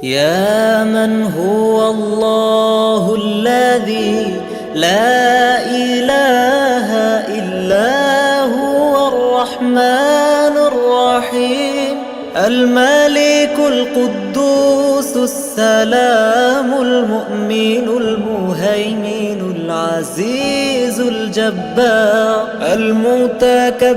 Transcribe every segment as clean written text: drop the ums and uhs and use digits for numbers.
يا من هو الله الذي لا إله إلا هو الرحمن الرحيم، الملك القدوس السلام المؤمن المهيمن العزيز الجبار، المتكبر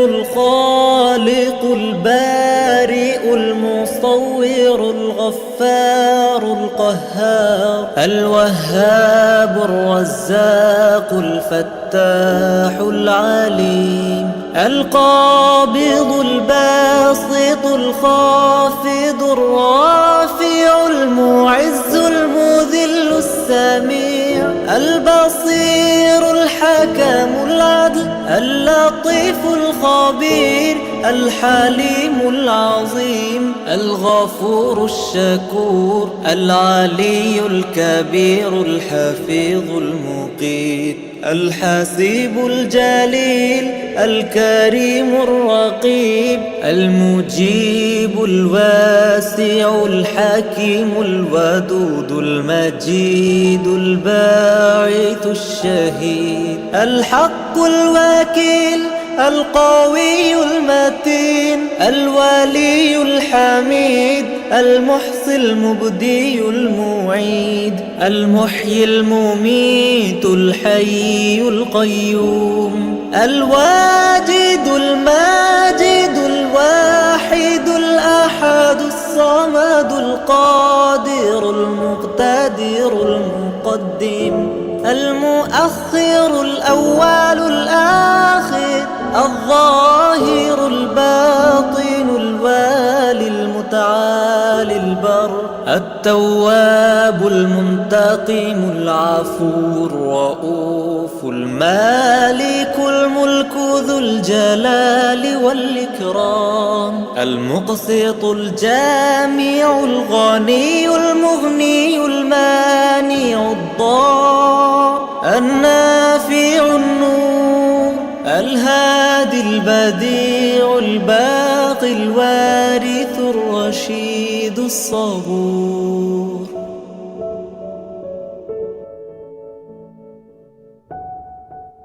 الخالق البارئ المصور الغفار القهار، الوهاب الرزاق الفتاح العليم، القابض الباسط الخافض الرافع المعز المذل السميع، البصير الحكم العدل اللطيف الخبير، الحليم العظيم الغفور الشكور، العلي الكبير الحفيظ المقيت، الحسيب الجليل الكريم الرقيب، المجيب الواسع الحكيم الودود المجيد الباعث الشهيد، الحق الوكيل القوي المتين، الولي الحميد، المحصي المبدي المعيد، المحيي المميت الحي القيوم، الواجد الماجد الواحد الأحد الصمد القادر المقتدر المقدم، المؤخر الأول الآخر، الظاهر الباطن الوالي المتعالي البر، التواب المنتقم العفو الرؤوف، المالك الملك ذو الجلال والإكرام، المقسط الجامع الغني المغني المانع الضار، النافع النور الهادي البديع الباقي الوارث الرشيد الصبور.